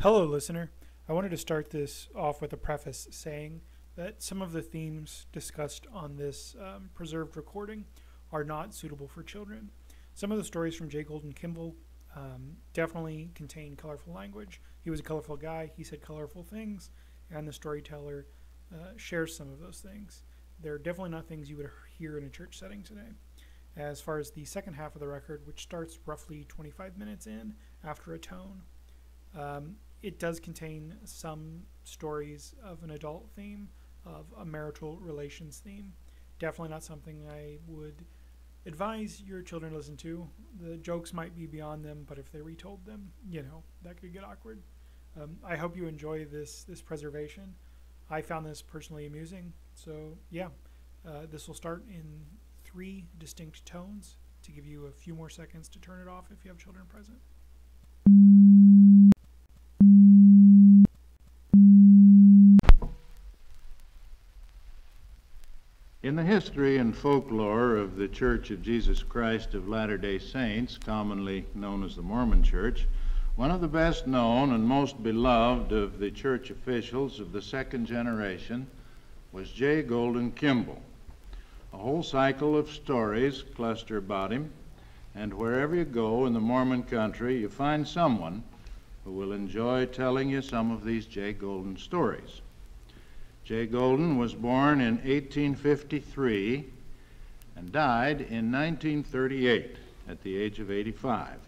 Hello, listener. I wanted to start this off with a preface saying that some of the themes discussed on this preserved recording are not suitable for children. Some of the stories from J. Golden Kimball definitely contain colorful language. He was a colorful guy. He said colorful things, and the storyteller shares some of those things. They're definitely not things you would hear in a church setting today. As far as the second half of the record, which starts roughly 25 minutes in after a tone, it does contain some stories of an adult theme, of a marital relations theme. Definitely not something I would advise your children to listen to. The jokes might be beyond them, but if they retold them, that could get awkward. I hope you enjoy this preservation. I found this personally amusing. So yeah, this will start in 3 distinct tones to give you a few more seconds to turn it off if you have children present. In the history and folklore of the Church of Jesus Christ of Latter-day Saints, commonly known as the Mormon Church, one of the best known and most beloved of the church officials of the second generation was J. Golden Kimball. A whole cycle of stories cluster about him, and wherever you go in the Mormon country, you find someone who will enjoy telling you some of these J. Golden stories. J. Golden was born in 1853 and died in 1938 at the age of 85.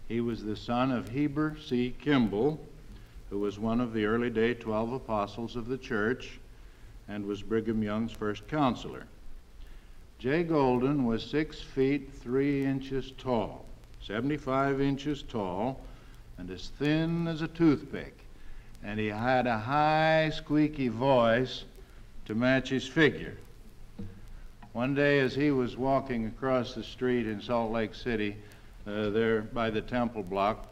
He was the son of Heber C. Kimball, who was one of the early day 12 apostles of the church and was Brigham Young's first counselor. J. Golden was 6 feet 3 inches tall, 75 inches tall, and as thin as a toothpick. And he had a high, squeaky voice to match his figure. One day as he was walking across the street in Salt Lake City, there by the Temple block,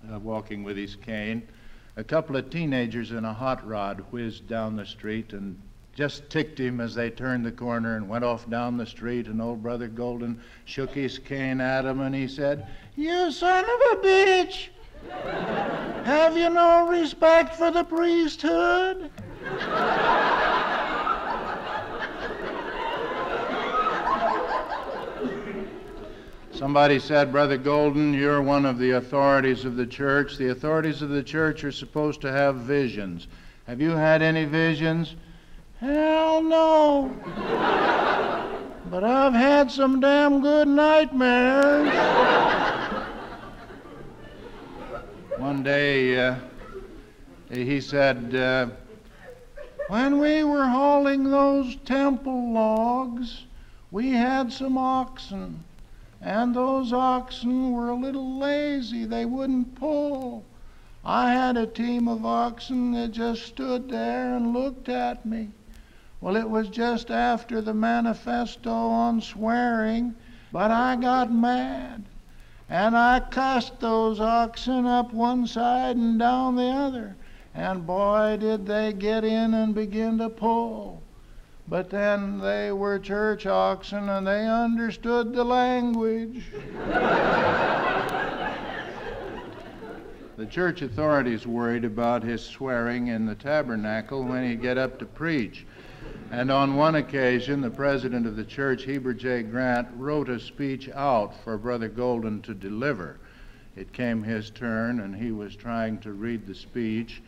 walking with his cane, a couple of teenagers in a hot rod whizzed down the street and just ticked him as they turned the corner and went off down the street, and old Brother Golden shook his cane at him and he said, "You son of a bitch! Have you no respect for the priesthood?" Somebody said, "Brother Golden, you're one of the authorities of the church. The authorities of the church are supposed to have visions. Have you had any visions?" "Hell no. But I've had some damn good nightmares." One day he said, "When we were hauling those temple logs, we had some oxen, and those oxen were a little lazy. They wouldn't pull. I had a team of oxen that just stood there and looked at me. Well, it was just after the manifesto on swearing, but I got mad. And I cussed those oxen up one side and down the other. And boy, did they get in and begin to pull. But then they were church oxen and they understood the language." The church authorities worried about his swearing in the tabernacle when he'd get up to preach. And on one occasion, the president of the church, Heber J. Grant, wrote a speech out for Brother Golden to deliver. It came his turn, and he was trying to read the speech.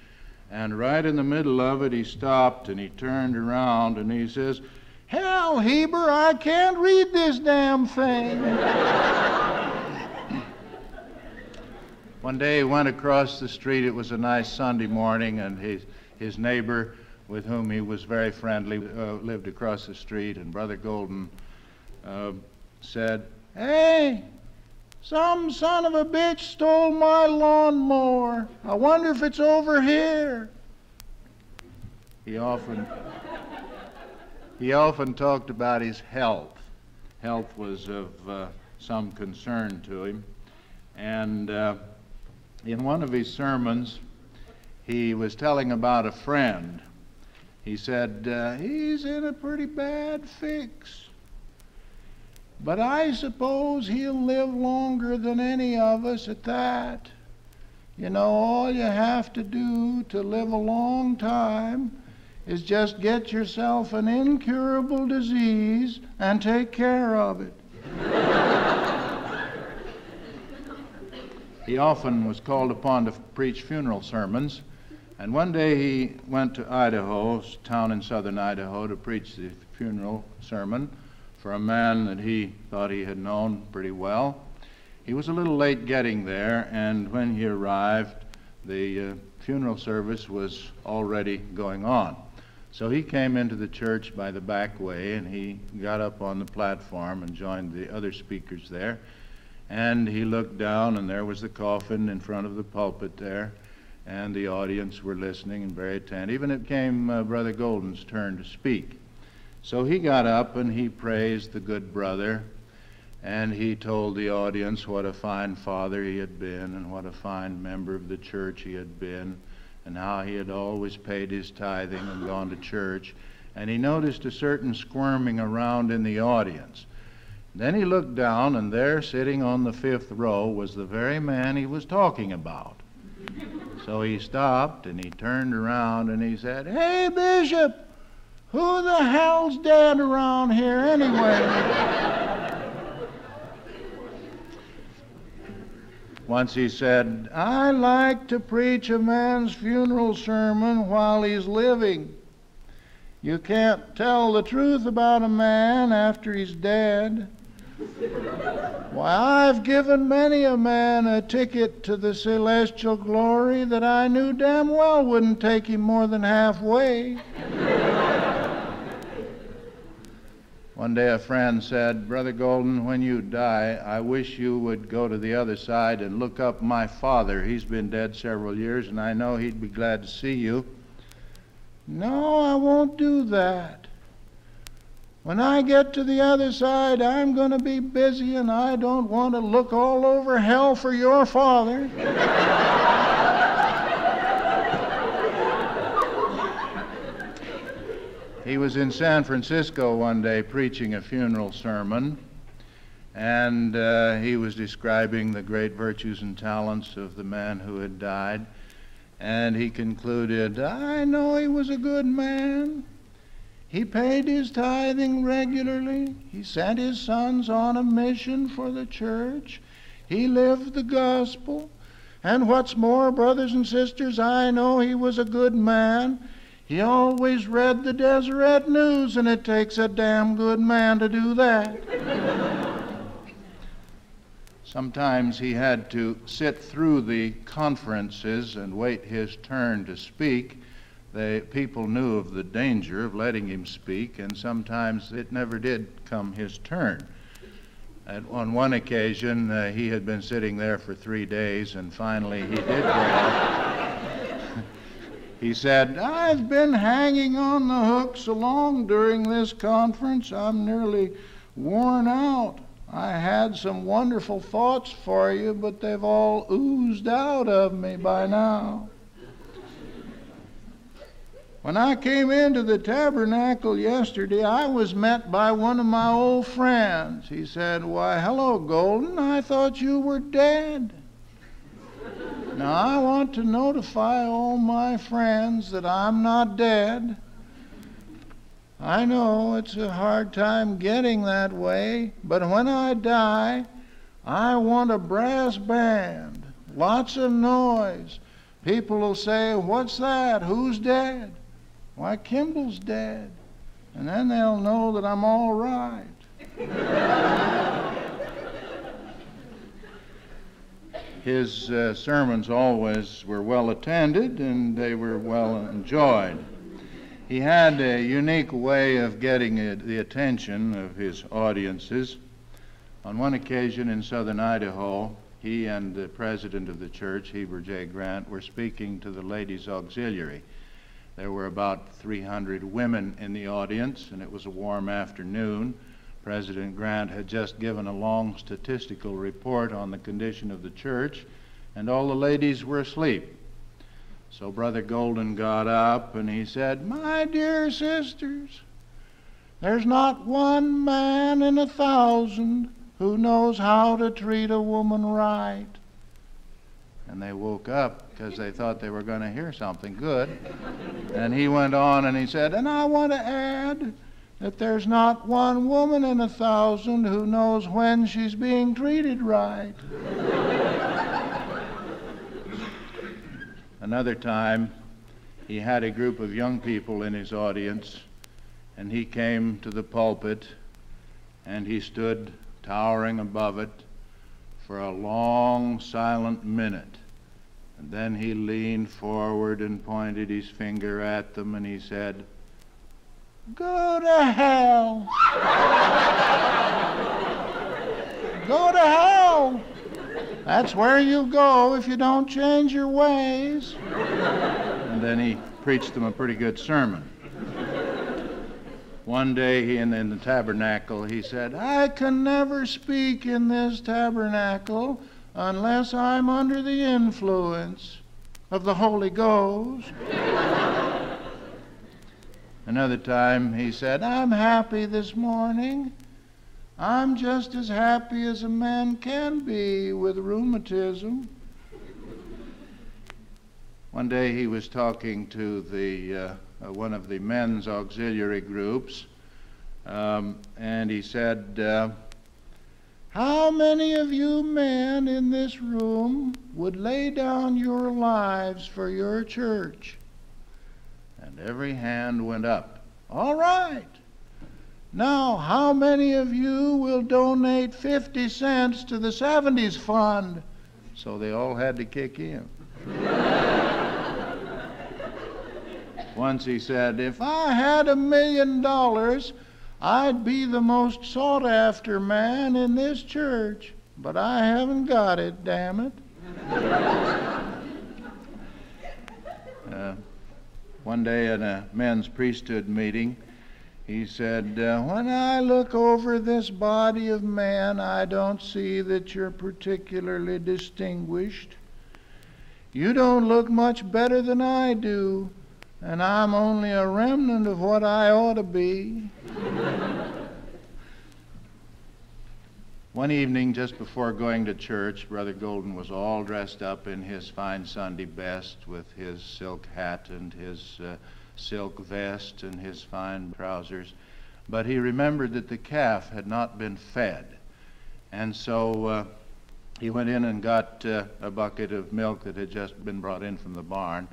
And right in the middle of it, he stopped, and he turned around, and he says, "Hell, Heber, I can't read this damn thing." One day he went across the street. It was a nice Sunday morning, and his neighbor, with whom he was very friendly, lived across the street, and Brother Golden said, "Hey, some son of a bitch stole my lawnmower. I wonder if it's over here." He often talked about his health. Health was of some concern to him, and in one of his sermons, he was telling about a friend. He said, "He's in a pretty bad fix. But I suppose he'll live longer than any of us at that. You know, all you have to do to live a long time is just get yourself an incurable disease and take care of it. He often was called upon to preach funeral sermons, and one day he went to Idaho, a town in southern Idaho, to preach the funeral sermon for a man that he thought he had known pretty well. He was a little late getting there, and when he arrived, the funeral service was already going on. So he came into the church by the back way, and he got up on the platform and joined the other speakers there. And he looked down, and there was the coffin in front of the pulpit there, and the audience were listening and very attentive. And it came Brother Golden's turn to speak. So he got up and he praised the good brother, and he told the audience what a fine father he had been and what a fine member of the church he had been, and how he had always paid his tithing and gone to church. And he noticed a certain squirming around in the audience. Then he looked down, and there, sitting on the 5th row, was the very man he was talking about. So he stopped, and he turned around, and he said, "Hey, Bishop, who the hell's dead around here anyway?" Once he said, "I like to preach a man's funeral sermon while he's living. You can't tell the truth about a man after he's dead. Why, I've given many a man a ticket to the celestial glory that I knew damn well wouldn't take him more than halfway." One day a friend said, "Brother Golden, when you die, I wish you would go to the other side and look up my father. He's been dead several years, and I know he'd be glad to see you." "No, I won't do that. When I get to the other side, I'm going to be busy, and I don't want to look all over hell for your father." He was in San Francisco one day preaching a funeral sermon, and he was describing the great virtues and talents of the man who had died. And he concluded, "I know he was a good man. He paid his tithing regularly. He sent his sons on a mission for the church. He lived the gospel. And what's more, brothers and sisters, I know he was a good man. He always read the Deseret News, and it takes a damn good man to do that." Sometimes he had to sit through the conferences and wait his turn to speak. The people knew of the danger of letting him speak, and sometimes it never did come his turn. On one occasion, he had been sitting there for 3 days, and finally he did get up. He said, "I've been hanging on the hook so long during this conference, I'm nearly worn out. I had some wonderful thoughts for you, but they've all oozed out of me by now. When I came into the tabernacle yesterday, I was met by one of my old friends. He said, 'Why, hello, Golden, I thought you were dead.' Now, I want to notify all my friends that I'm not dead. I know it's a hard time getting that way, but when I die, I want a brass band, lots of noise. People will say, 'What's that? Who's dead?' Why, Kimball's dead. And then they'll know that I'm all right." His sermons always were well attended, and they were well enjoyed. He had a unique way of getting the attention of his audiences. On one occasion in southern Idaho, he and the president of the church, Heber J. Grant, were speaking to the ladies' auxiliary. There were about 300 women in the audience, and it was a warm afternoon. President Grant had just given a long statistical report on the condition of the church, and all the ladies were asleep. So Brother Golden got up and he said, "My dear sisters, there's not one man in 1,000 who knows how to treat a woman right." And they woke up because they thought they were going to hear something good. And he went on and he said, and I want to add that there's not one woman in 1,000 who knows when she's being treated right. Another time, he had a group of young people in his audience, and he came to the pulpit, and he stood towering above it for a long, silent minute. And then he leaned forward and pointed his finger at them, and he said, "Go to hell. Go to hell. That's where you go if you don't change your ways." And then he preached them a pretty good sermon. One day in the tabernacle, he said, "I can never speak in this tabernacle unless I'm under the influence of the Holy Ghost." Another time he said, "I'm happy this morning. I'm just as happy as a man can be with rheumatism." One day he was talking to one of the men's auxiliary groups, and he said, "How many of you men in this room would lay down your lives for your church?" And every hand went up. "All right. Now, how many of you will donate 50 cents to the Seventies fund?" So they all had to kick in. Once he said, "If I had $1 million, I'd be the most sought-after man in this church, but I haven't got it, damn it." One day in a men's priesthood meeting, he said, "When I look over this body of men, I don't see that you're particularly distinguished. You don't look much better than I do, and I'm only a remnant of what I ought to be." One evening, just before going to church, Brother Golden was all dressed up in his fine Sunday best with his silk hat and his silk vest and his fine trousers. But he remembered that the calf had not been fed. And so he went in and got a bucket of milk that had just been brought in from the barn.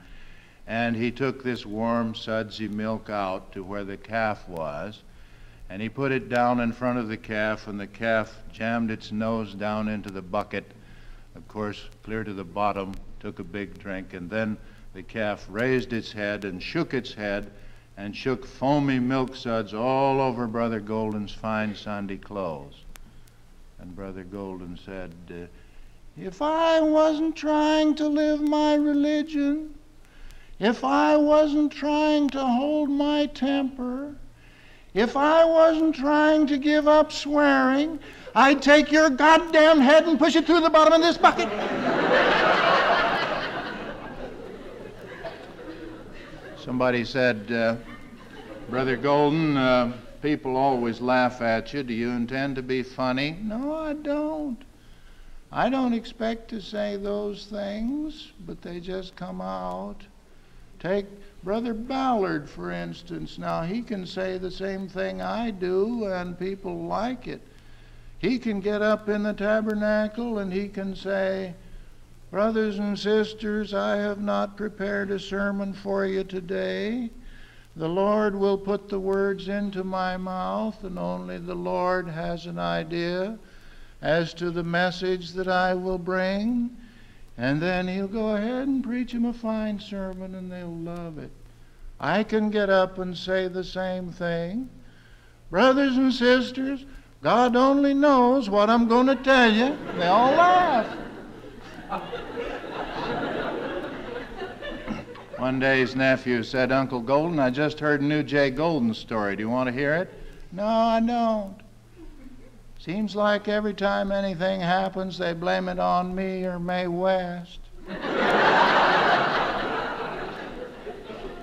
And he took this warm, sudsy milk out to where the calf was. And he put it down in front of the calf, and the calf jammed its nose down into the bucket, of course, clear to the bottom, took a big drink, and then the calf raised its head and shook foamy milk suds all over Brother Golden's fine Sunday clothes. And Brother Golden said, "If I wasn't trying to live my religion, if I wasn't trying to hold my temper, if I wasn't trying to give up swearing, I'd take your goddamn head and push it through the bottom of this bucket." Somebody said, "Brother Golden, people always laugh at you. Do you intend to be funny?" "No, I don't. I don't expect to say those things, but they just come out. Take Brother Ballard, for instance. Now, he can say the same thing I do, and people like it. He can get up in the tabernacle, and he can say, 'Brothers and sisters, I have not prepared a sermon for you today. The Lord will put the words into my mouth, and only the Lord has an idea as to the message that I will bring.' And then he'll go ahead and preach them a fine sermon, and they'll love it. I can get up and say the same thing. 'Brothers and sisters, God only knows what I'm going to tell you.' They all laugh." One day his nephew said, "Uncle Golden, I just heard a new Jay Golden story. Do you want to hear it?" "No, I don't. Seems like every time anything happens, they blame it on me or Mae West."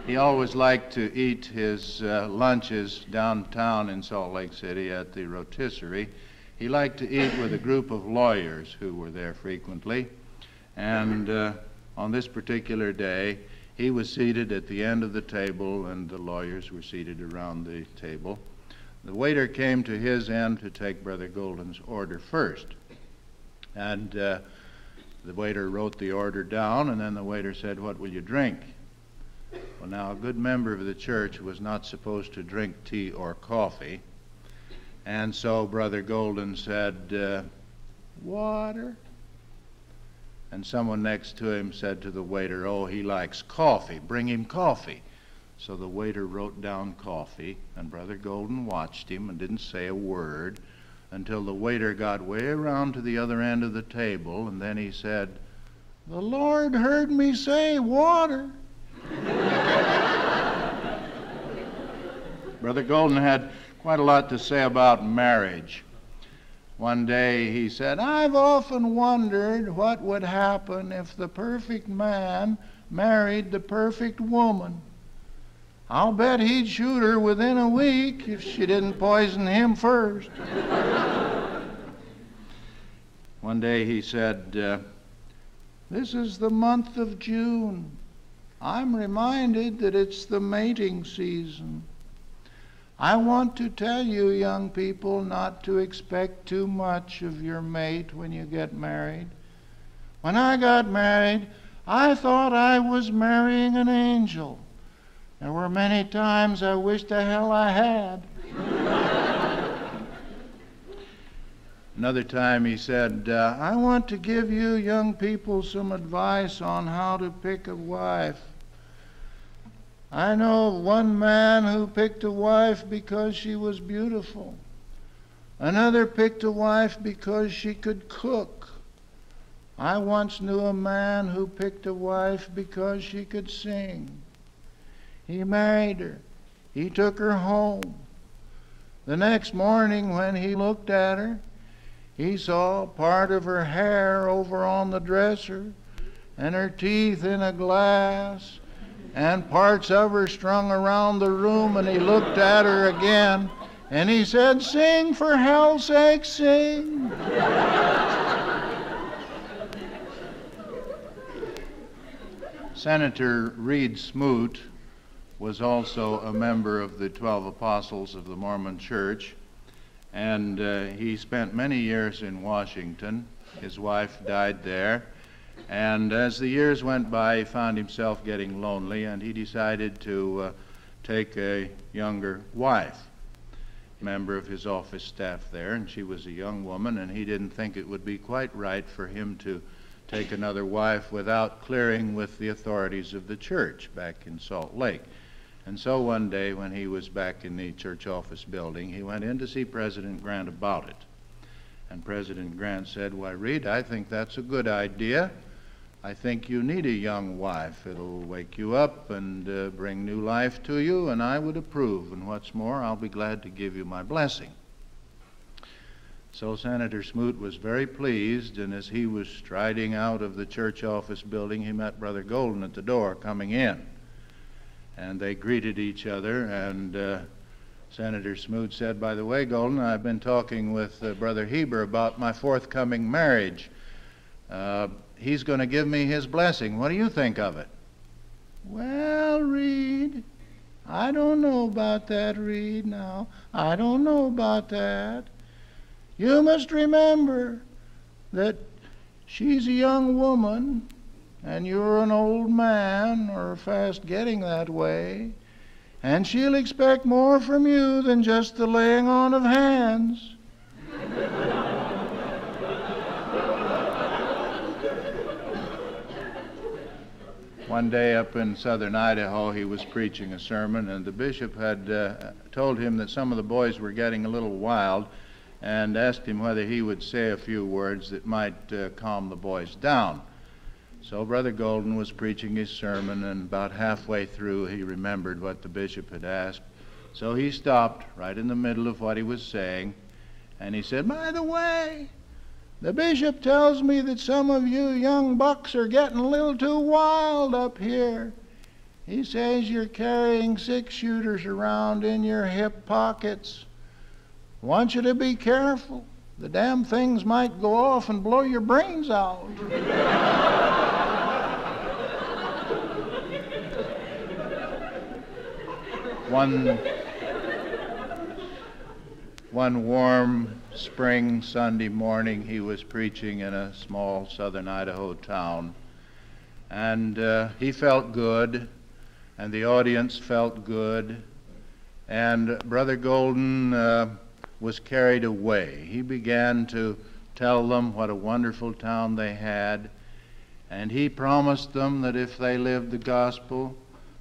He always liked to eat his lunches downtown in Salt Lake City at the rotisserie. He liked to eat with a group of lawyers who were there frequently. And on this particular day, he was seated at the end of the table, and the lawyers were seated around the table. The waiter came to his end to take Brother Golden's order first. And the waiter wrote the order down, and then the waiter said, "What will you drink?" Well, now, a good member of the church was not supposed to drink tea or coffee. And so Brother Golden said, "Water." And someone next to him said to the waiter, "Oh, he likes coffee. Bring him coffee." So the waiter wrote down coffee, and Brother Golden watched him and didn't say a word until the waiter got way around to the other end of the table, and then he said, "The Lord heard me say water." Brother Golden had quite a lot to say about marriage. One day he said, "I've often wondered what would happen if the perfect man married the perfect woman. I'll bet he'd shoot her within a week if she didn't poison him first." One day he said, "This is the month of June. I'm reminded that it's the mating season. I want to tell you, young people, not to expect too much of your mate when you get married. When I got married, I thought I was marrying an angel. There were many times I wished the hell I had." Another time he said, "I want to give you young people some advice on how to pick a wife. I know one man who picked a wife because she was beautiful. Another picked a wife because she could cook. I once knew a man who picked a wife because she could sing. He married her. He took her home. The next morning when he looked at her, he saw part of her hair over on the dresser and her teeth in a glass and parts of her strung around the room, and he looked at her again and he said, 'Sing, for hell's sake, sing.'" Senator Reed Smoot was also a member of the 12 Apostles of the Mormon Church, and he spent many years in Washington. His wife died there, and as the years went by, he found himself getting lonely, and he decided to take a younger wife, a member of his office staff there, and she was a young woman, and he didn't think it would be quite right for him to take another wife without clearing with the authorities of the church back in Salt Lake. And so one day when he was back in the church office building, he went in to see President Grant about it. And President Grant said, "Why, Reed, I think that's a good idea. I think you need a young wife. It'll wake you up and bring new life to you, and I would approve. And what's more, I'll be glad to give you my blessing." So Senator Smoot was very pleased, and as he was striding out of the church office building, he met Brother Golden at the door coming in. And they greeted each other, and Senator Smoot said, "By the way, Golden, I've been talking with Brother Heber about my forthcoming marriage. He's going to give me his blessing. What do you think of it?" "Well, Reed, I don't know about that, Reed, now. I don't know about that. You must remember that she's a young woman, and you're an old man, or fast getting that way, and she'll expect more from you than just the laying on of hands." One day up in southern Idaho, he was preaching a sermon, and the bishop had told him that some of the boys were getting a little wild, and asked him whether he would say a few words that might calm the boys down. So Brother Golden was preaching his sermon, and about halfway through he remembered what the bishop had asked. So he stopped right in the middle of what he was saying, and he said, "By the way, the bishop tells me that some of you young bucks are getting a little too wild up here. He says you're carrying 6-shooters around in your hip pockets. I want you to be careful. The damn things might go off and blow your brains out." One warm spring Sunday morning, he was preaching in a small southern Idaho town, and he felt good, and the audience felt good, and Brother Golden was carried away. He began to tell them what a wonderful town they had, and he promised them that if they lived the gospel,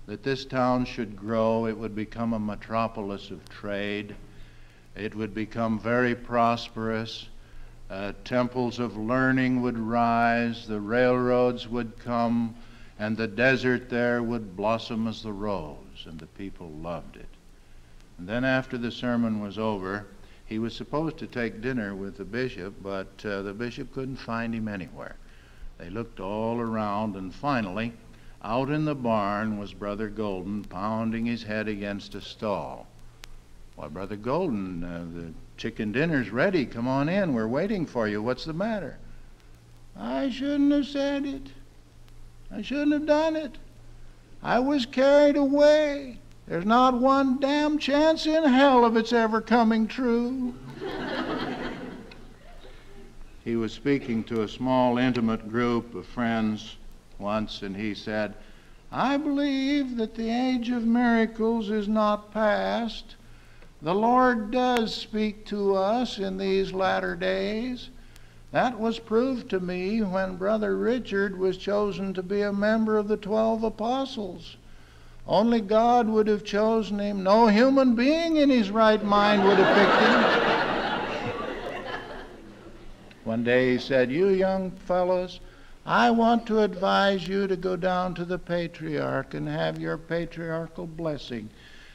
that this town should grow. It would become a metropolis of trade. It would become very prosperous. Temples of learning would rise, the railroads would come, and the desert there would blossom as the rose, and the people loved it. And then after the sermon was over, he was supposed to take dinner with the bishop, but the bishop couldn't find him anywhere. They looked all around, and finally, out in the barn was Brother Golden pounding his head against a stall. "Why, Brother Golden, the chicken dinner's ready. Come on in. We're waiting for you. What's the matter?" "I shouldn't have said it. I shouldn't have done it. I was carried away. There's not one damn chance in hell of it's ever coming true." He was speaking to a small, intimate group of friends once, and he said, "I believe that the age of miracles is not past. The Lord does speak to us in these latter days. That was proved to me when Brother Richard was chosen to be a member of the 12 apostles. Only God would have chosen him. No human being in his right mind would have picked him." One day he said, "You young fellows, I want to advise you to go down to the patriarch and have your patriarchal blessing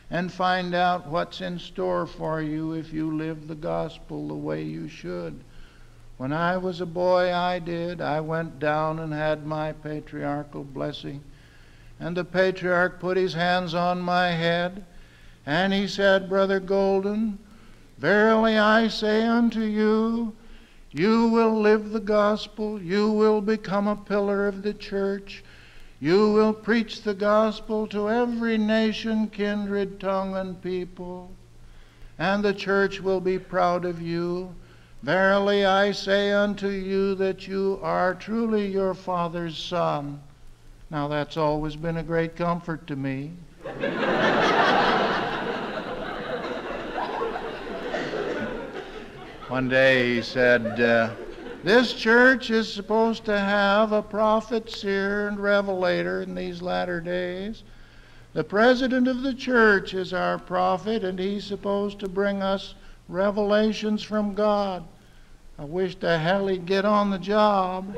and find out what's in store for you if you live the gospel the way you should. When I was a boy, I did. I went down and had my patriarchal blessing. And the patriarch put his hands on my head, and he said, 'Brother Golden, verily I say unto you, you will live the gospel. You will become a pillar of the church. You will preach the gospel to every nation, kindred, tongue, and people. And the church will be proud of you. Verily I say unto you that you are truly your Father's son.'" Now that's always been a great comfort to me. One day he said, "This church is supposed to have a prophet, seer, and revelator in these latter days. The president of the church is our prophet, and he's supposed to bring us revelations from God. I wish to hell he'd get on the job.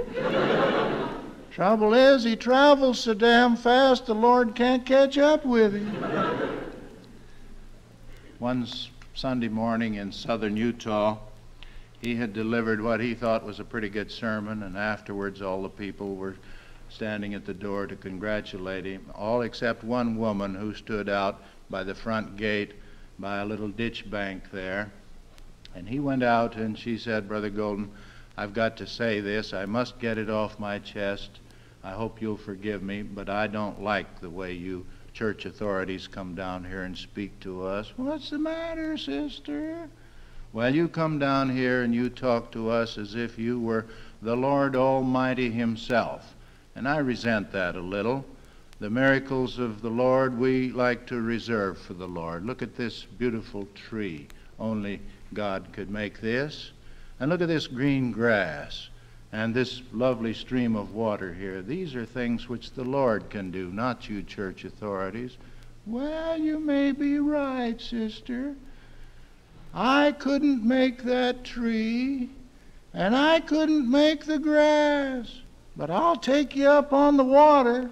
Trouble is, he travels so damn fast, the Lord can't catch up with him." One Sunday morning in southern Utah, he had delivered what he thought was a pretty good sermon, and afterwards all the people were standing at the door to congratulate him, all except one woman who stood out by the front gate by a little ditch bank there. And he went out and she said, "Brother Golden, I've got to say this. I must get it off my chest. I hope you'll forgive me, but I don't like the way you church authorities come down here and speak to us." "What's the matter, sister?" "Well, you come down here and you talk to us as if you were the Lord Almighty himself. And I resent that a little. The miracles of the Lord we like to reserve for the Lord. Look at this beautiful tree. Only God could make this. And look at this green grass and this lovely stream of water here. These are things which the Lord can do, not you church authorities." "Well, you may be right, sister. I couldn't make that tree, and I couldn't make the grass, but I'll take you up on the water."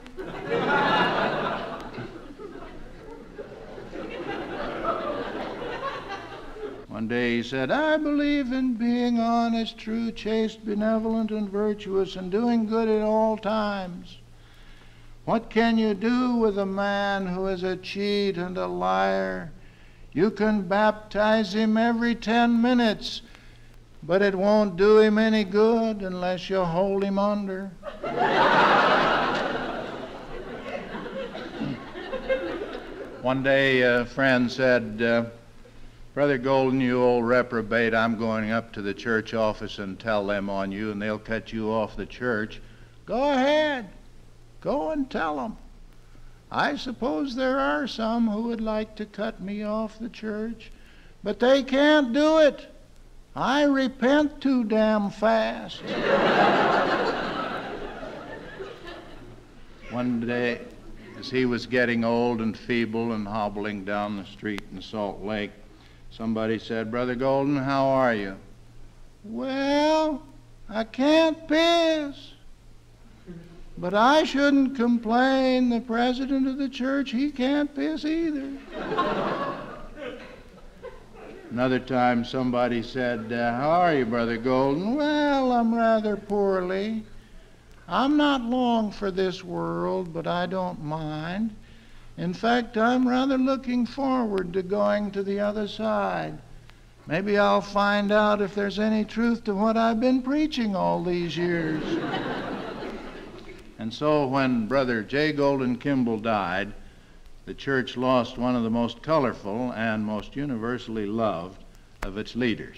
One day he said, "I believe in being honest, true, chaste, benevolent, and virtuous, and doing good at all times. What can you do with a man who is a cheat and a liar? You can baptize him every 10 minutes, but it won't do him any good unless you hold him under." One day a friend said, Brother Golden, you old reprobate, I'm going up to the church office and tell them on you, and they'll cut you off the church. Go ahead. Go and tell them. I suppose there are some who would like to cut me off the church, but they can't do it. I repent too damn fast. One day, as he was getting old and feeble and hobbling down the street in Salt Lake, somebody said, Brother Golden, how are you? Well, I can't piss. But I shouldn't complain. The president of the church, he can't piss either. Another time somebody said, how are you, Brother Golden? Well, I'm rather poorly. I'm not long for this world, but I don't mind. In fact, I'm rather looking forward to going to the other side. Maybe I'll find out if there's any truth to what I've been preaching all these years. And so when Brother J. Golden Kimball died, the church lost one of the most colorful and most universally loved of its leaders.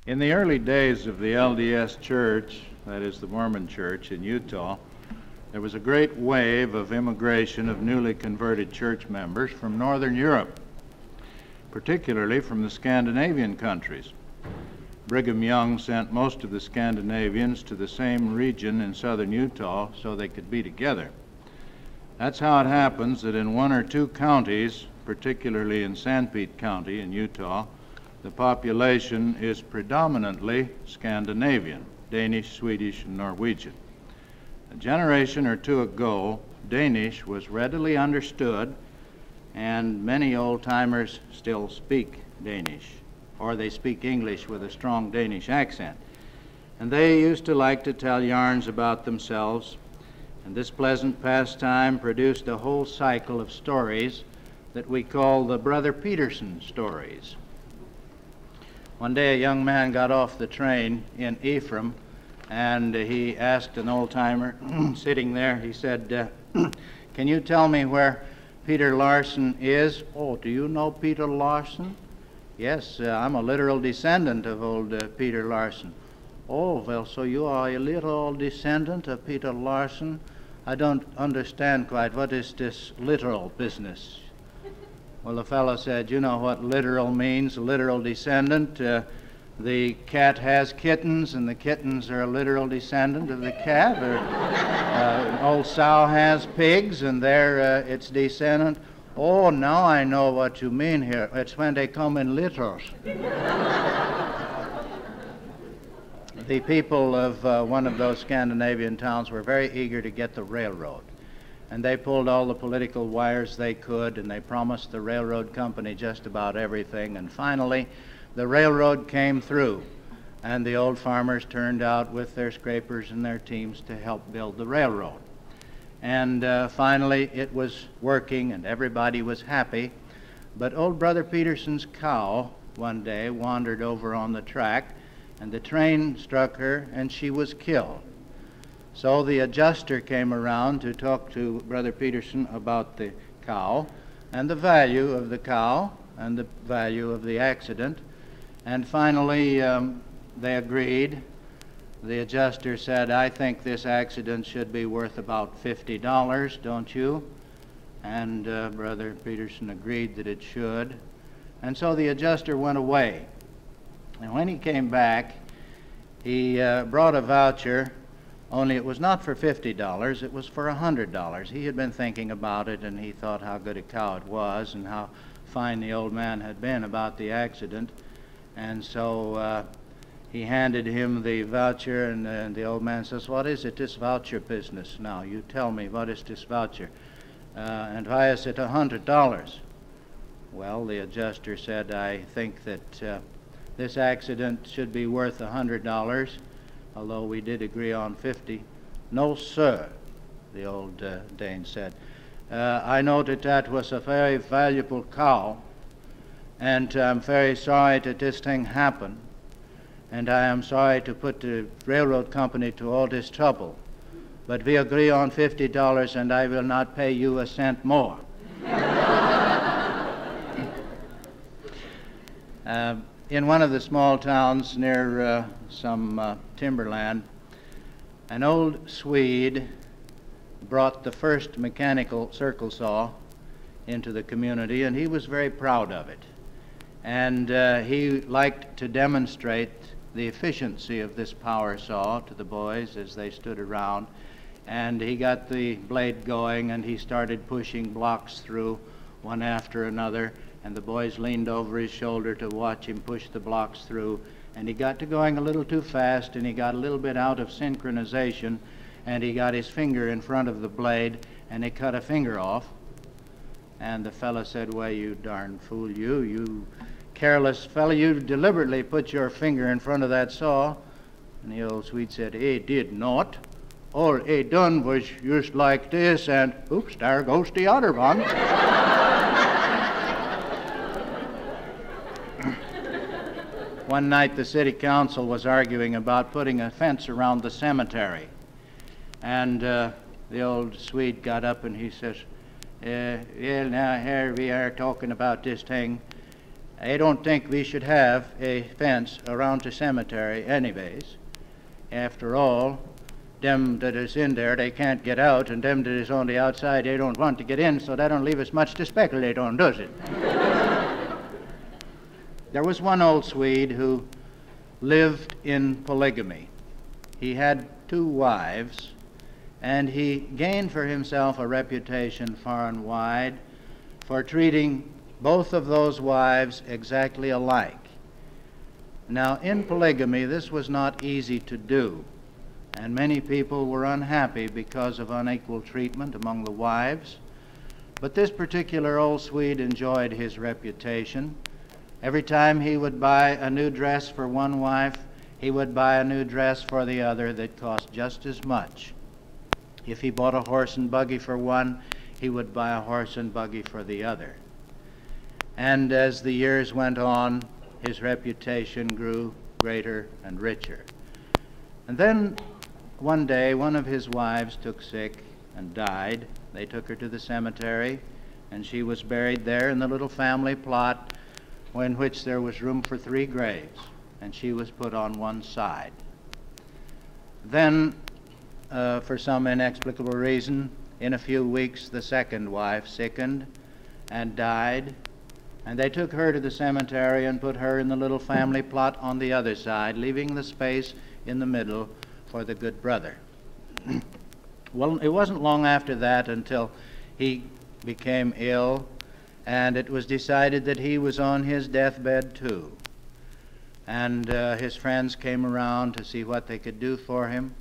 In the early days of the LDS Church, that is the Mormon Church in Utah, there was a great wave of immigration of newly converted church members from Northern Europe, particularly from the Scandinavian countries. Brigham Young sent most of the Scandinavians to the same region in southern Utah so they could be together. That's how it happens that in one or two counties, particularly in Sanpete County in Utah, the population is predominantly Scandinavian, Danish, Swedish, and Norwegian. A generation or two ago, Danish was readily understood, and many old-timers still speak Danish, or they speak English with a strong Danish accent. And they used to like to tell yarns about themselves, and this pleasant pastime produced a whole cycle of stories that we call the Brother Petersen Stories. One day a young man got off the train in Ephraim, and he asked an old-timer sitting there, he said, can you tell me where Peter Larson is? Oh, do you know Peter Larson? Yes, I'm a literal descendant of old Peter Larson. Oh, well, so you are a literal descendant of Peter Larson? I don't understand quite. What is this literal business? Well, the fellow said, you know what literal means, a literal descendant. The cat has kittens, and the kittens are a literal descendant of the cat. Or an old sow has pigs, and they're its descendant. Oh, now I know what you mean here. It's when they come in litters. The people of one of those Scandinavian towns were very eager to get the railroad. And they pulled all the political wires they could, and they promised the railroad company just about everything. And finally, the railroad came through, and the old farmers turned out with their scrapers and their teams to help build the railroad. And finally, it was working, and everybody was happy. But old Brother Petersen's cow one day wandered over on the track, and the train struck her, and she was killed. So the adjuster came around to talk to Brother Petersen about the cow and the value of the cow and the value of the accident. And finally, they agreed. The adjuster said, I think this accident should be worth about $50, don't you? And Brother Petersen agreed that it should. And so the adjuster went away. And when he came back, he brought a voucher, only it was not for $50, it was for $100. He had been thinking about it, and he thought how good a cow it was and how fine the old man had been about the accident. And so he handed him the voucher, and the old man says, what is it, this voucher business now? You tell me, what is this voucher? And why is it $100? Well, the adjuster said, I think that this accident should be worth $100, although we did agree on $50. No, sir, the old Dane said. I noted that was a very valuable cow, and I'm very sorry that this thing happened, and I am sorry to put the railroad company to all this trouble, but we agree on $50 and I will not pay you a cent more. In one of the small towns near some timberland, an old Swede brought the first mechanical circle saw into the community, and he was very proud of it. And he liked to demonstrate the efficiency of this power saw to the boys as they stood around. And he got the blade going, and he started pushing blocks through one after another, and the boys leaned over his shoulder to watch him push the blocks through. And he got to going a little too fast, and he got a little bit out of synchronization, and he got his finger in front of the blade, and he cut a finger off. And the fellow said, "Why, you darn fool, you careless fellow, you deliberately put your finger in front of that saw." And the old Swede said, "He did not. All he done was just like this, and oops, there goes the other one." One night the city council was arguing about putting a fence around the cemetery. And the old Swede got up and he says, "Well, now here we are talking about this thing. I don't think we should have a fence around the cemetery anyways. After all, them that is in there, they can't get out, and them that is on the outside, they don't want to get in, so that don't leave us much to speculate on, does it?" There was one old Swede who lived in polygamy. He had 2 wives, and he gained for himself a reputation far and wide for treating both of those wives exactly alike. Now, in polygamy, this was not easy to do, and many people were unhappy because of unequal treatment among the wives. But this particular old Swede enjoyed his reputation. Every time he would buy a new dress for one wife, he would buy a new dress for the other that cost just as much. If he bought a horse and buggy for one, he would buy a horse and buggy for the other. And as the years went on, his reputation grew greater and richer. And then one day, one of his wives took sick and died. They took her to the cemetery, and she was buried there in the little family plot in which there was room for 3 graves, and she was put on one side. Then, for some inexplicable reason, in a few weeks, the second wife sickened and died, and they took her to the cemetery and put her in the little family plot on the other side, leaving the space in the middle for the good brother. Well, it wasn't long after that until he became ill, and it was decided that he was on his deathbed too. And his friends came around to see what they could do for him,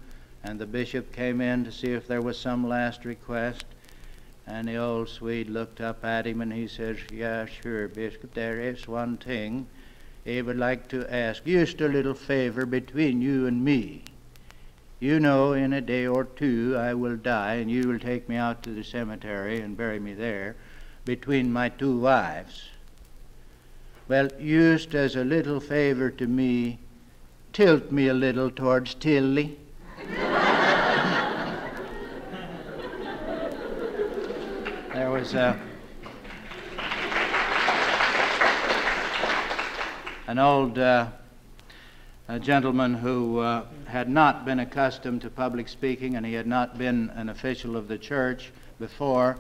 and the bishop came in to see if there was some last request. And the old Swede looked up at him and he says, "Yeah, sure, Bishop, there is one thing. He would like to ask just a little favor between you and me. You know, in a day or 2 I will die, and you will take me out to the cemetery and bury me there between my 2 wives. Well, just as a little favor to me, tilt me a little towards Tilly." There was an old gentleman who had not been accustomed to public speaking, and he had not been an official of the church before,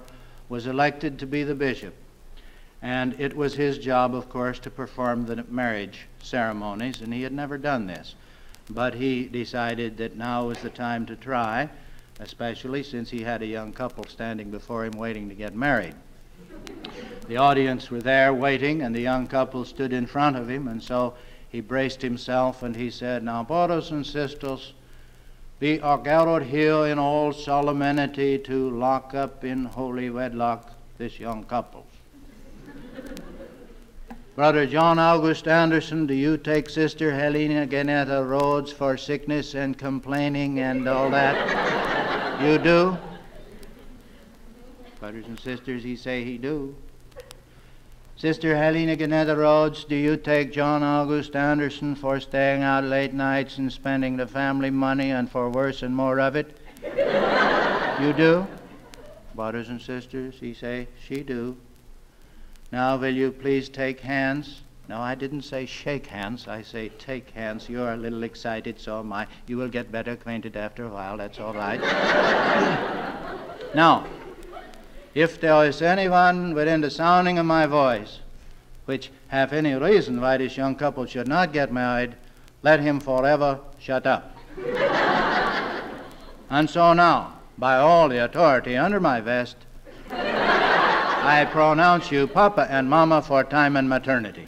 was elected to be the bishop. And it was his job, of course, to perform the marriage ceremonies, and he had never done this. But he decided that now was the time to try, especially since he had a young couple standing before him waiting to get married. The audience were there waiting, and the young couple stood in front of him, and so he braced himself and he said, "Now, brothers and sisters, we are gathered here in all solemnity to lock up in holy wedlock this young couple. Brother John August Anderson, do you take Sister Helena Ganetta Rhodes for sickness and complaining and all that? You do? Brothers and sisters, he say he do. Sister Helena Ganetta Rhodes, do you take John August Anderson for staying out late nights and spending the family money and for worse and more of it? You do? Brothers and sisters, he say, she do. Now will you please take hands? No, I didn't say shake hands. I say take hands. You're a little excited, so am I. You will get better acquainted after a while. That's all right. Now, if there is anyone within the sounding of my voice which have any reason why this young couple should not get married, let him forever shut up. And so now, by all the authority under my vest, I pronounce you Papa and Mama for time and maternity.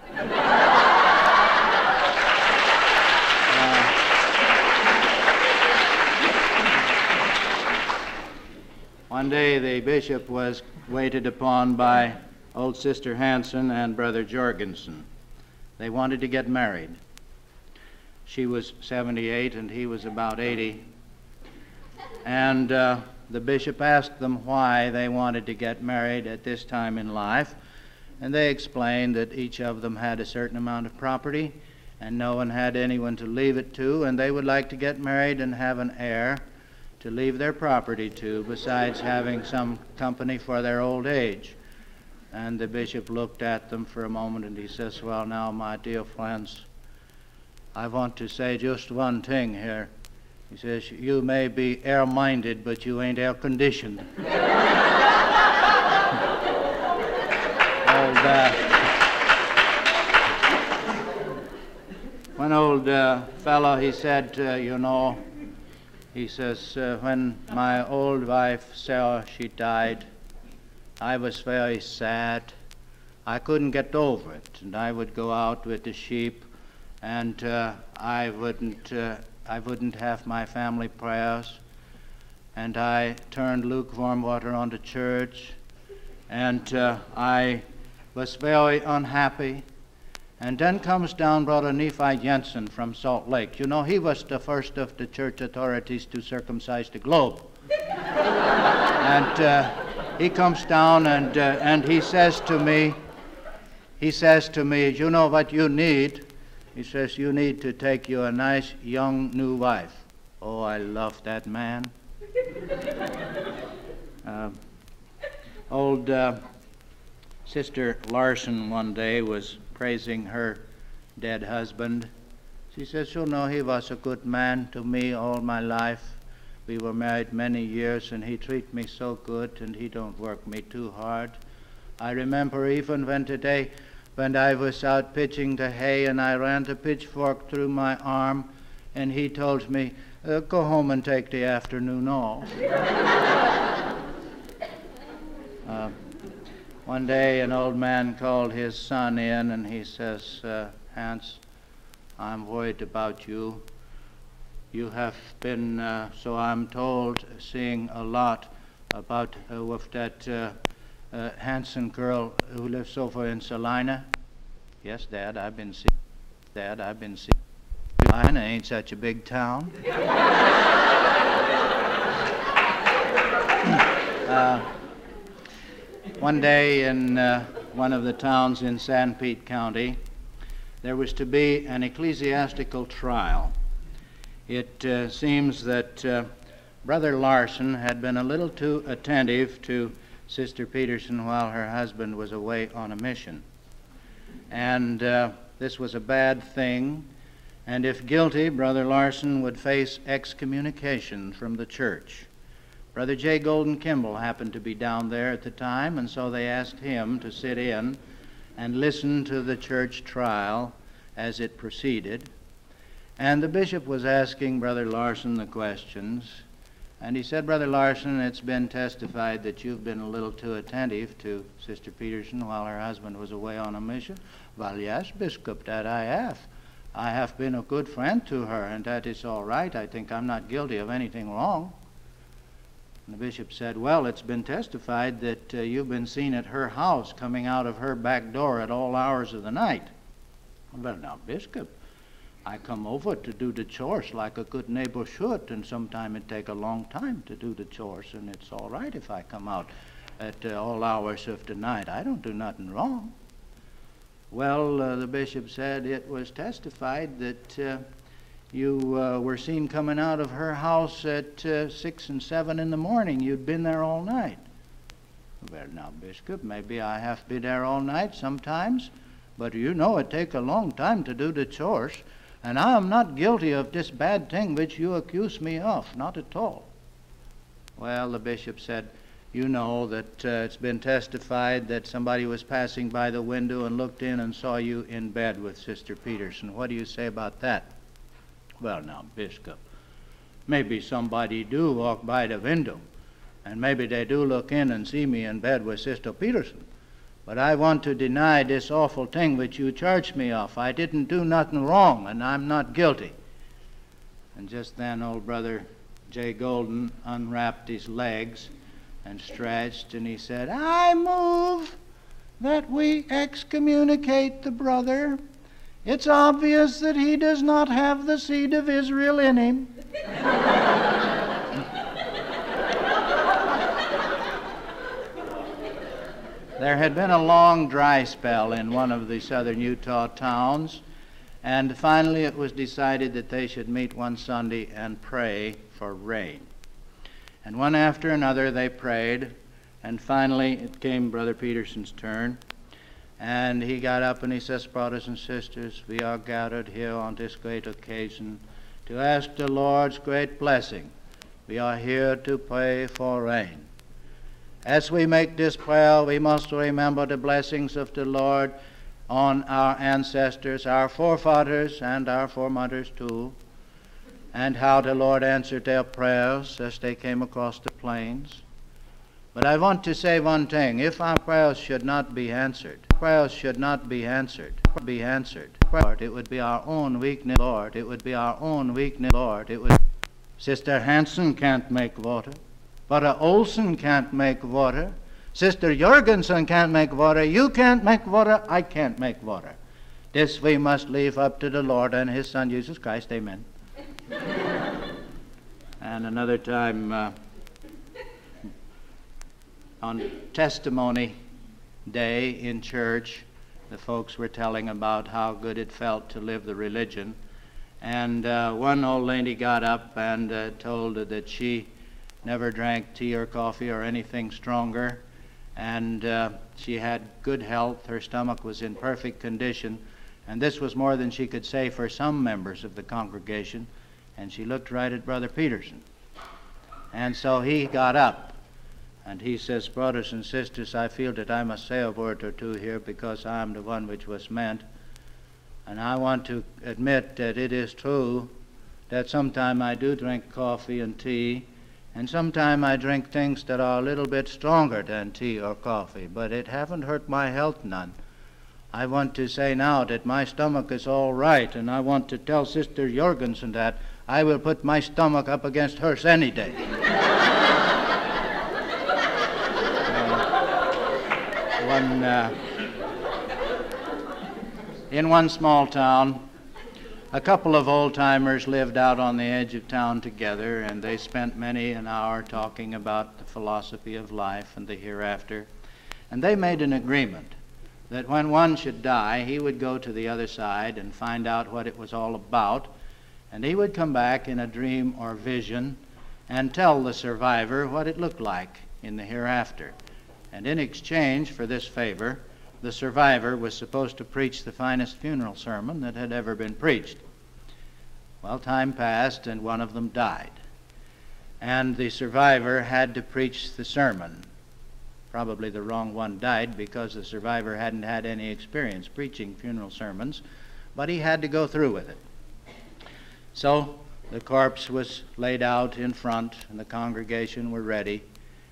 One day the bishop was waited upon by old Sister Hansen and Brother Jorgensen. They wanted to get married. She was 78 and he was about 80. And the bishop asked them why they wanted to get married at this time in life. And they explained that each of them had a certain amount of property and no one had anyone to leave it to, and they would like to get married and have an heir to leave their property to, besides having some company for their old age. And the bishop looked at them for a moment and he says, well, now, my dear friends, I want to say just one thing here. He says, you may be air-minded, but you ain't air-conditioned. One old fellow, he said, you know, he says, when my old wife, Sarah, she died, I was very sad. I couldn't get over it, and I would go out with the sheep, and I wouldn't have my family prayers, and I turned lukewarm water on the church, and I was very unhappy. And then comes down Brother Nephi Jensen from Salt Lake. You know, he was the first of the church authorities to circumcise the globe. And he comes down and he says to me, you know what you need? He says, you need to take you a nice young new wife. Oh, I love that man. Old Sister Larson one day was praising her dead husband. She says, you know, he was a good man to me all my life. We were married many years and he treated me so good and he don't work me too hard. I remember even when I was out pitching the hay and I ran the pitchfork through my arm and he told me, go home and take the afternoon off. One day an old man called his son in and he says, Hans, I'm worried about you. You have been, so I'm told, seeing a lot about with that Hanson girl who lives over in Salina. Yes, Dad, I've been seeing. Salina ain't such a big town. One day in one of the towns in San Pete County, there was to be an ecclesiastical trial. It seems that Brother Larson had been a little too attentive to Sister Petersen while her husband was away on a mission. And this was a bad thing, and if guilty, Brother Larson would face excommunication from the church. Brother J. Golden Kimball happened to be down there at the time, and so they asked him to sit in and listen to the church trial as it proceeded. And the bishop was asking Brother Larson the questions, and he said, Brother Larson, it's been testified that you've been a little too attentive to Sister Petersen while her husband was away on a mission. Well, yes, Bishop, that I have. I have been a good friend to her, and that is all right. I think I'm not guilty of anything wrong. And the bishop said, well, it's been testified that you've been seen at her house coming out of her back door at all hours of the night. Well, now, Bishop, I come over to do the chores like a good neighbor should, and sometimes it take a long time to do the chores, and it's all right if I come out. at all hours of the night. I don't do nothing wrong. Well, the bishop said it was testified that you were seen coming out of her house at 6 and 7 in the morning. You'd been there all night. Well, now, Bishop, maybe I have to be there all night sometimes, but you know it takes a long time to do the chores, and I am not guilty of this bad thing which you accuse me of, not at all. Well, the bishop said, you know that it's been testified that somebody was passing by the window and looked in and saw you in bed with Sister Petersen. What do you say about that? Well, now, Bishop, maybe somebody do walk by the window, and maybe they do look in and see me in bed with Sister Petersen. But I want to deny this awful thing which you charged me of. I didn't do nothing wrong, and I'm not guilty. And just then old Brother J. Golden unwrapped his legs and stretched, and he said, I move that we excommunicate the brother. It's obvious that he does not have the seed of Israel in him. There had been a long dry spell in one of the southern Utah towns, and finally it was decided that they should meet one Sunday and pray for rain. And one after another they prayed, and finally it came Brother Petersen's turn, and he got up and he says, brothers and sisters, we are gathered here on this great occasion to ask the Lord's great blessing. We are here to pray for rain. As we make this prayer, we must remember the blessings of the Lord on our ancestors, our forefathers, and our foremothers too, and how the Lord answered their prayers as they came across the plains. But I want to say one thing. If our prayers should not be answered, Lord, it would be our own weakness, Lord. It would be our own weakness, Lord. Sister Hansen can't make water. Brother Olson can't make water. Sister Jorgensen can't make water. You can't make water. I can't make water. This we must leave up to the Lord and His Son, Jesus Christ. Amen. And another time on Testimony Day in church, the folks were telling about how good it felt to live the religion. And one old lady got up and told that she never drank tea or coffee or anything stronger, and she had good health. Her stomach was in perfect condition, and this was more than she could say for some members of the congregation. And she looked right at Brother Petersen. And so he got up, and he says, brothers and sisters, I feel that I must say a word or two here because I am the one which was meant. And I want to admit that it is true that sometime I do drink coffee and tea, and sometime I drink things that are a little bit stronger than tea or coffee, but it haven't hurt my health none. I want to say now that my stomach is all right, and I want to tell Sister Jorgensen that I will put my stomach up against hers any day. In one small town, a couple of old-timers lived out on the edge of town together, and they spent many an hour talking about the philosophy of life and the hereafter. And they made an agreement that when one should die, he would go to the other side and find out what it was all about, and he would come back in a dream or vision and tell the survivor what it looked like in the hereafter. And in exchange for this favor, the survivor was supposed to preach the finest funeral sermon that had ever been preached. Well, time passed, and one of them died. And the survivor had to preach the sermon. Probably the wrong one died because the survivor hadn't had any experience preaching funeral sermons, but he had to go through with it. So the corpse was laid out in front, and the congregation were ready.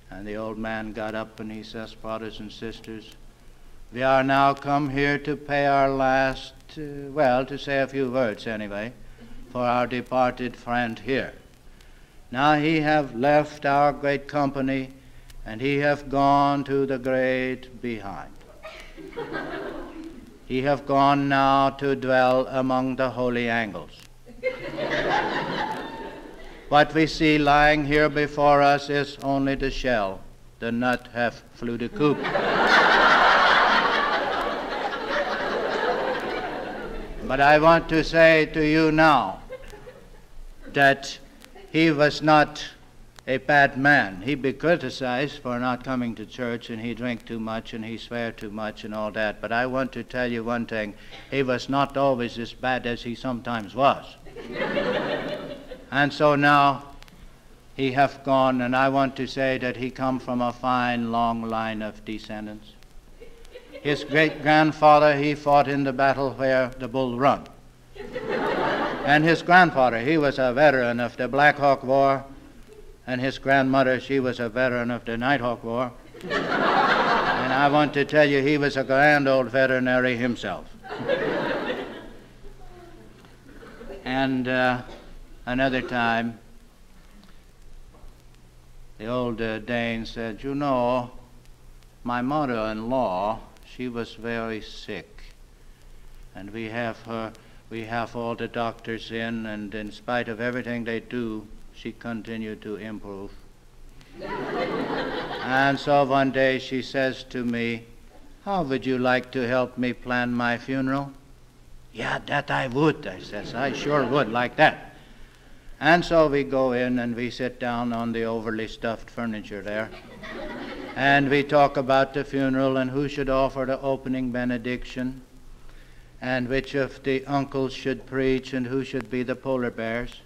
And the old man got up and he says, brothers and sisters, we are now come here to pay our last, to say a few words anyway, for our departed friend here. Now he have left our great company, and he have gone to the great behind. He have gone now to dwell among the holy angles. What we see lying here before us is only the shell. the nut half flew the coop. But I want to say to you now that he was not a bad man. He'd be criticized for not coming to church, and he drank too much, and he swear too much, and all that. But I want to tell you one thing. He was not always as bad as he sometimes was. And so now he have gone, and I want to say that he come from a fine long line of descendants. His great-grandfather, he fought in the battle where the Bull Run. And his grandfather, he was a veteran of the Black Hawk War, and his grandmother, she was a veteran of the Nighthawk War. And I want to tell you, he was a grand old veterinary himself. And another time, the old Dane said, you know, my mother-in-law, she was very sick, and we have all the doctors in, and in spite of everything they do, she continued to improve. And so one day she says to me, how would you like to help me plan my funeral? Yeah, that I would, I says. I sure would like that. And so we go in and we sit down on the overly stuffed furniture there. And we talk about the funeral and who should offer the opening benediction, and which of the uncles should preach and who should be the polar bears.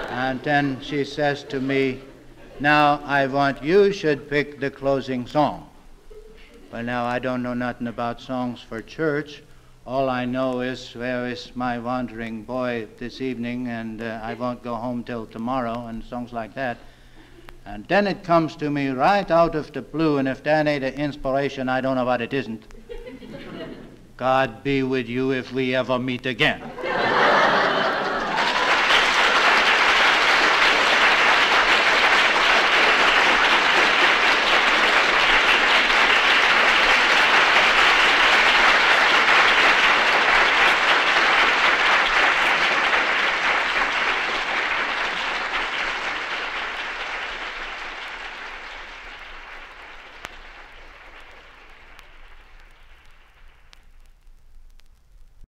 And then she says to me, now I want you should pick the closing song. Well, now I don't know nothing about songs for church. All I know is where is my wandering boy this evening, and I won't go home till tomorrow, and songs like that. And then it comes to me right out of the blue, and if that ain't an inspiration, I don't know what it isn't. God be with you if we ever meet again.